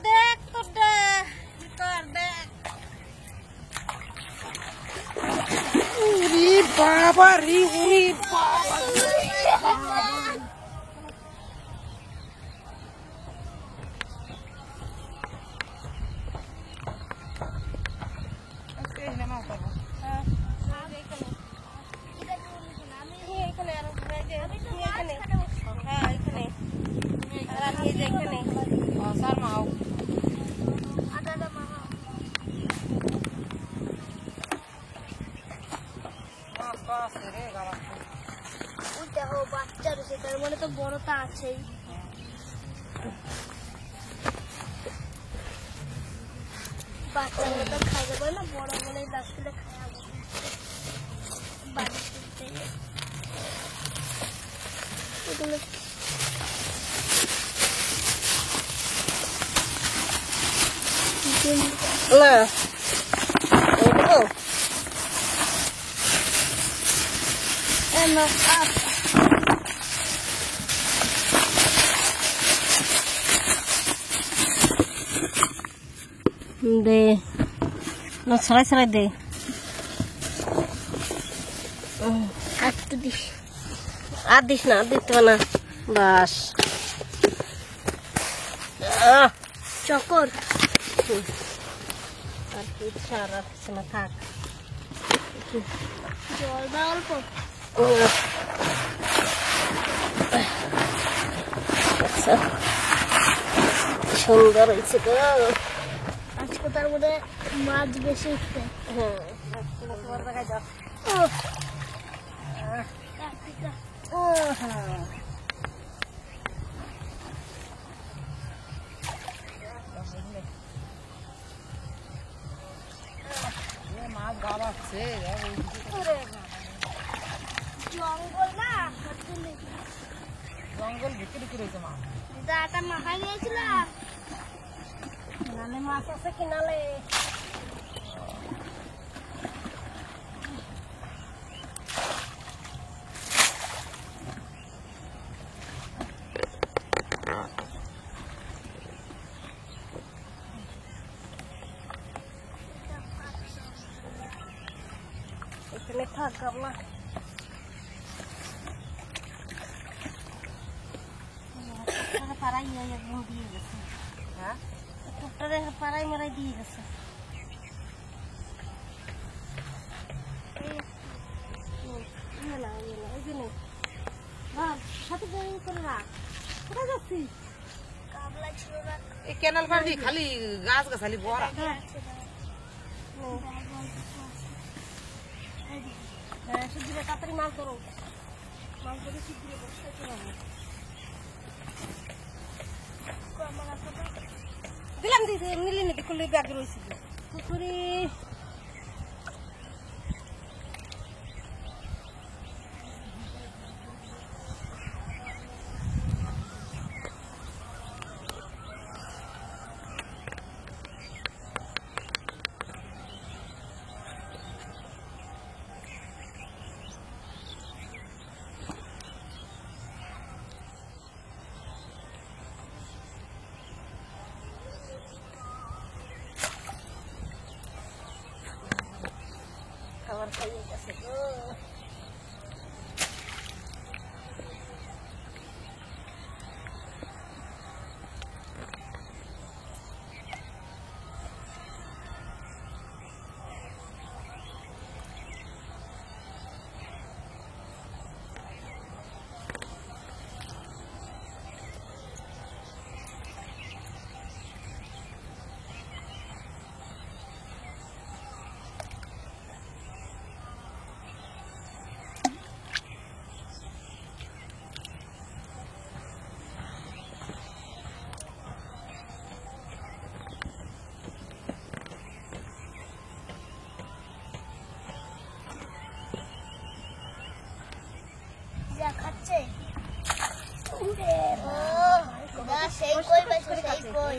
দেখ তোরটা কর দেখ। উরি বাবা রে, উরি বাবা বাচ্চা রয়েছে, তার মানে তো বড়টা আছেই। বাচ্চাগুলো তো খাই যাবে না, বড় বলে গাছ তুলে খাওয়াবো বাড়ি থেকে। এগুলো না দে না, ছড়াই ছড়াই দে। আর দিস না, দিতে না, বাস চকর আর কি সারা কিছু না, থাক। জল বা অল্প সুন্দর হয়েছে তো আজকে, তার মধ্যে মাছ বেশি উঠছে। হ্যাঁ, মাছ গাবাচ্ছে জঙ্গল না, জঙ্গল ভিতরে কি রয়েছে মাছ? দাটা মাথায় নিয়েছিল, নালে মাছ আছে কিনালে। এখানে থাকলাম না, পাড়াই একদম দিয়ে গেছে। হ্যাঁ, টুকটারে পাড়াই মারাই দিয়ে গেছে। কেনাল পাড়ি খালি গাছ গাছালি বড়া। শিগগিরে তাড়াতাড়ি মাছ ধরো, মাছ ধরে শিগগিরে বসে দিলাম দিয়েছে মিলি নিতে খুললে ব্যাগ রয়েছে পুকুরি। খাবার খাইয়ে গেছে তো। খাচ্ছে সেই কই পাইছো, সেই কই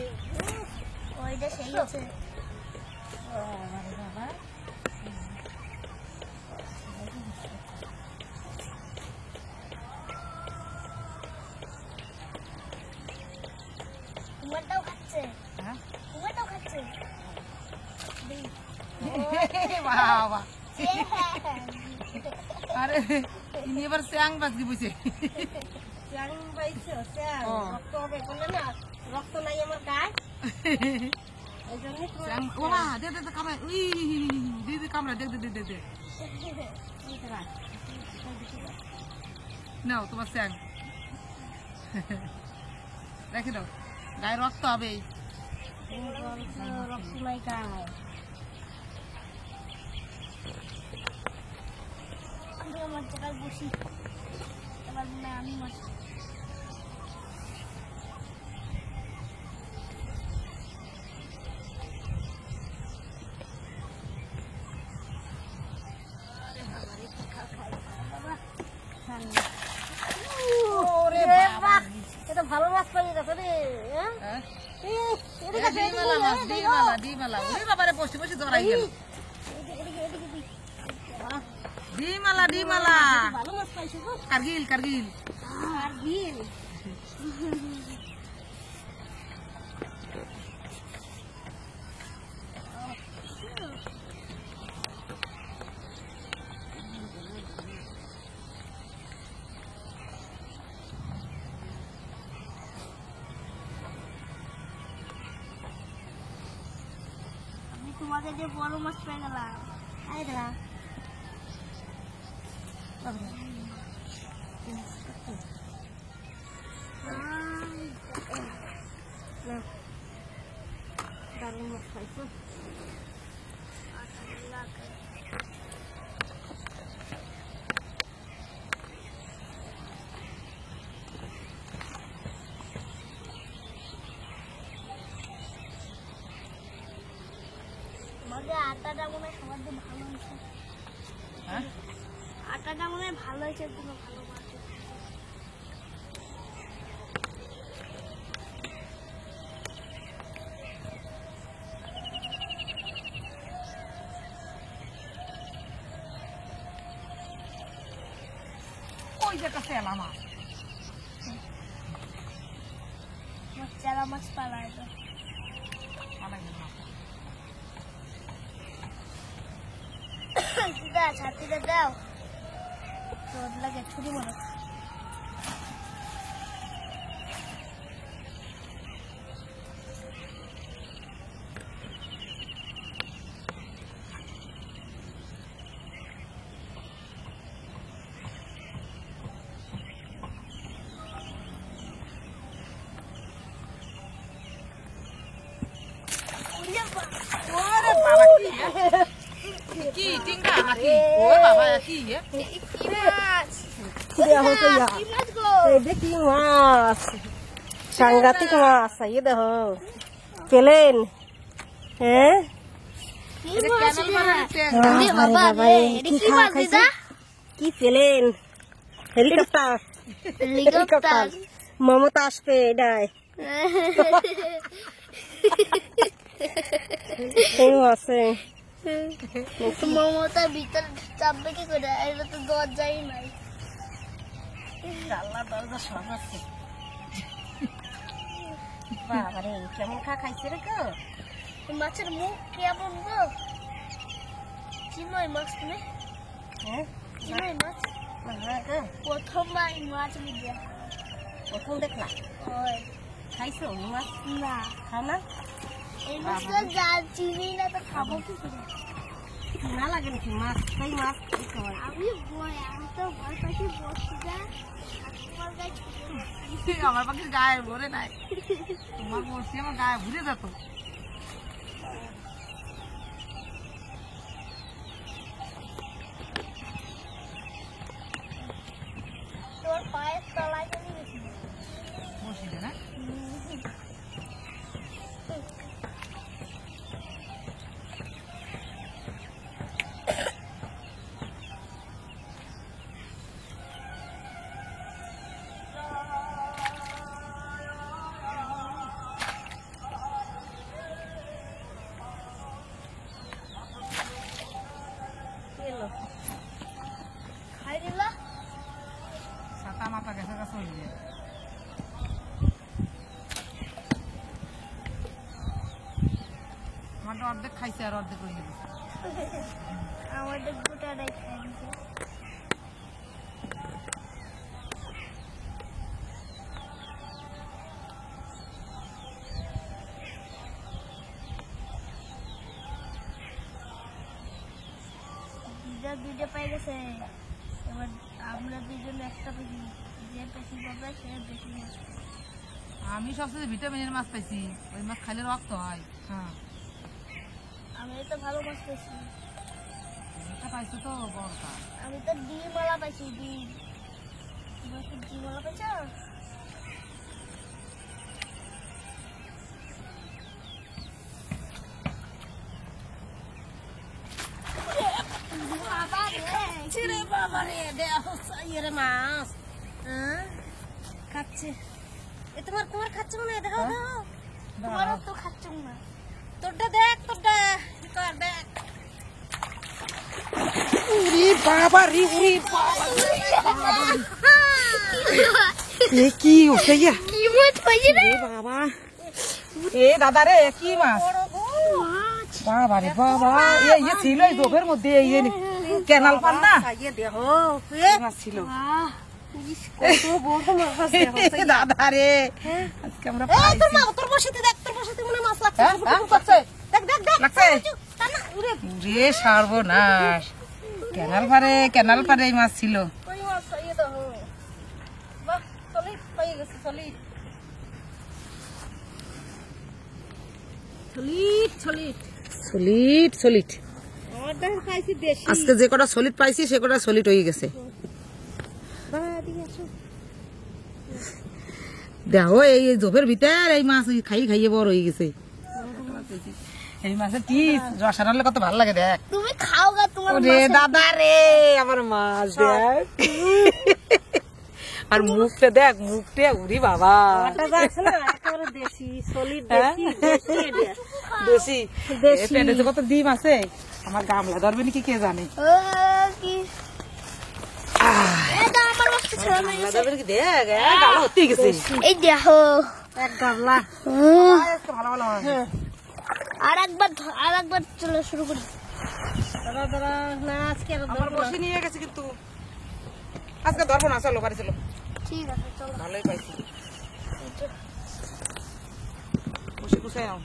ওইটা সেই আছে। তোমারটাও খাচ্ছে। বাবা আরে ইনি এবার স্যাং বাজকি বসে চ্যাং পাইছো চ্যাং রক্ত হবে বলে না রক্ত নাই আমার গায়ে এই জন্য স্যাং বাবা দে দে কামড়া উই দে দে কামড়া দে দে দে দে নাও তোমার স্যাং রেখে দাও গায়ে রক্ত হবে রক্ত নাই গায়ে আমি আমার জায়গায় বসি এবার না আমি মাছ ভালো মাছ পাই গেছে রে ডিমালা ওরে বাবারে বসে বসে ধরাই গেল ডিমালা ভালো মাছ পাইছো গো কারগিল কারগিল তোমাদের যে বড় মাছ পেয়ে গেলাম আই দাঁড়া দারুণ মাছ পাইছো আটাটা মনে হয় সবার দিন ভালো হয়েছে আটাটা মনে হয় ভালো হয়েছে কোনো ভালো মাছ ওই যে একটা চেলা মাছ চেলা মাছ পালায় দাও ছাতিটা দাও তোর লাগে ছুরি মারো কি টিংরা নাকি ওই বাবা কি কি মাছ সাংঘাতিক মাছ এই দেখো পেলেন হ্যাঁ কি পেলেন হেলিকপ্টার মমতা আসবে এটাই আছে মমতার ভিতরে চাপবে কি করে এটা তো দরজাই নাই জানলা দরজা সব আছে বাবারে কেমন খাইছে রে গো মাছের মুখ কেমন গো চিমই মাছ তুমি হ্যাঁ চিমই মাছ প্রথম মাছ বুঝিয়া প্রথম দেখলা ওই খাইছো মাছ না খাও না এই মাছটা যা চিনি না তো খাবো কি করে না লাগে নাকি মাছ খাই মাছ আমি তো ভয় পাইছি বসতে আমার পাখি গায়ে ভরে নাই তোমার বলছি আমার গায়ে ভরে যেত তোর পায়ের তলায় চলে গেছি বসিতে না খাই দিলা ছাতা মাথা গেছে চলবে আমারটা অর্ধেক খাইছে আর অর্ধেক রয়ে গেছে আমাদের গোটাটাই খাই দিছে। দুইটা পাই গেছে, এবার আমরা দুইজন একটা পেয়েছি, যে বেশি পাবে সে বেশি খাবে। আমি সবচেয়ে ভিটামিনের মাছ পাইছি, ওই মাছ খাইলে রক্ত হয়। হ্যাঁ আমি তো ভালো মাছ পেয়েছি। এটা পাইছো তো বড়টা। আমি তো ডিমওয়ালা পাইছি, ডিম। তোমরা কি ডিমওয়ালা পাইছো? রে বাবা রে, ইয়ে মাছ খাচ্ছে। এ তোমার খাচ্ছে মনে হয়, দেখো দেখো। তোমারও তো খাচ্ছ না। তোরটা দেখ, তোরটা কর দেখ। উরি বাবা রে, উরি বাবা এ কি হচ্ছে ইয়া? কি মাছ পাইছি রে? বাবা এ দাদা রে, কি মাছ? বাবা রে বাবা, ইয়ে ছিল এই দোপের মধ্যে, এই ক্যানাল পান না ইয়ে দেখো, মাছ ছিল। কত বড় মাছ দেখো। দাদা রে, আজকে আমরা এই তোর মা, তোর বসিতে দেখ, তোর বসিতে মনে মাছ লাগছে। দেখ দেখ দেখ, লাগছে? টানা, উরে রে সর্বনাশ, ক্যানাল পারে এই মাছ ছিল। কই মাছ ইয়ে দেখো। বাহ, সলিড পাই গেছে, solid solid solid solid solid. আমার দেখো খাইছি দেশি। আজকে যে কটা সলিড পাইছি সে কটা সলিড হয়ে গেছে। বাবা এদিকে আসো। দেখো এই জোপের ভিতর এই মাছ খাইয়ে বড় হয়ে গেছে। এই মাছের পিস রসা রান্না কত ভালো লাগে দেখ। তুমি খাও গা, তোমার ওরে দাদা রে, আমার মাছ দেখ। আর মুখটা দেখ, মুখটা উরি বাবা। আটা যাচ্ছে না, একেবারে দেশি সলিড, দেশি দেশি এটা। দেশি দেশি। পেটে যে কত ডিম আছে, আমার গামলা ধরবে নাকি কে জানে। কি এটা আমার মাছটা ছিল না। গামলা ধরবে নাকি দেখ, গামলা হতে গেছে। এই দেখো এক গামলা। ভালো ভালো হয়। আর একবার চলো শুরু করি। দাদা দাদা না, আজকে আর আমার বসে নিয়ে গেছে কিন্তু আজকে ধরবো না, চলো বাড়ি চলো। ঠিক আছে চলো। ভালোই পাইছি, বসে গুছাই নাও।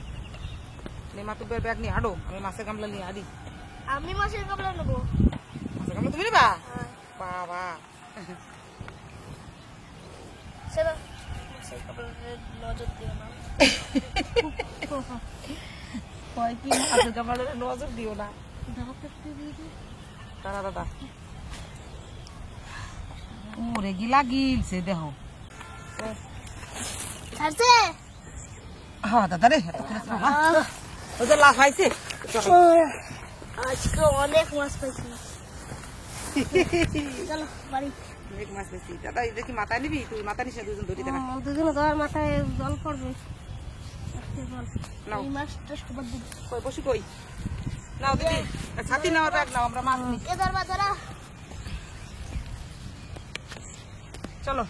নেমা তো ব্যাগ নিয়ে হাঁটো, আমি মাছের গামলা নিয়ে হাঁড়ি। আমি মাছের গামলা নেবো। মাছের গামলা তুমি নেবা? বাবা চলো, মাছের গামলাতে নজর দিও না। কয় কি মাছের গামলা নজর দিও না। দাদা দাদা ওরে গিলা গিলছে দেহ। ছাড়ছে? হ্যাঁ দাদা রে, ওদের লাভ হয়েছে। আজকে অনেক মাছ পাইছি। চলো বাড়ি। অনেক মাছ পেয়েছি দাদা। এটা কি মাথায় নিবি? তুই মাথা নিস না, দুজন ধরি দেবে। দুজনে তোমার মাথায় জল পড়বে। নাও এই মাছটা সবার দিন। কই বসি কই নাও দিদি, ছাতি নাও, ব্যাগ নাও, আমরা মাছ নিই। এ ধরবা ধরা। চলো।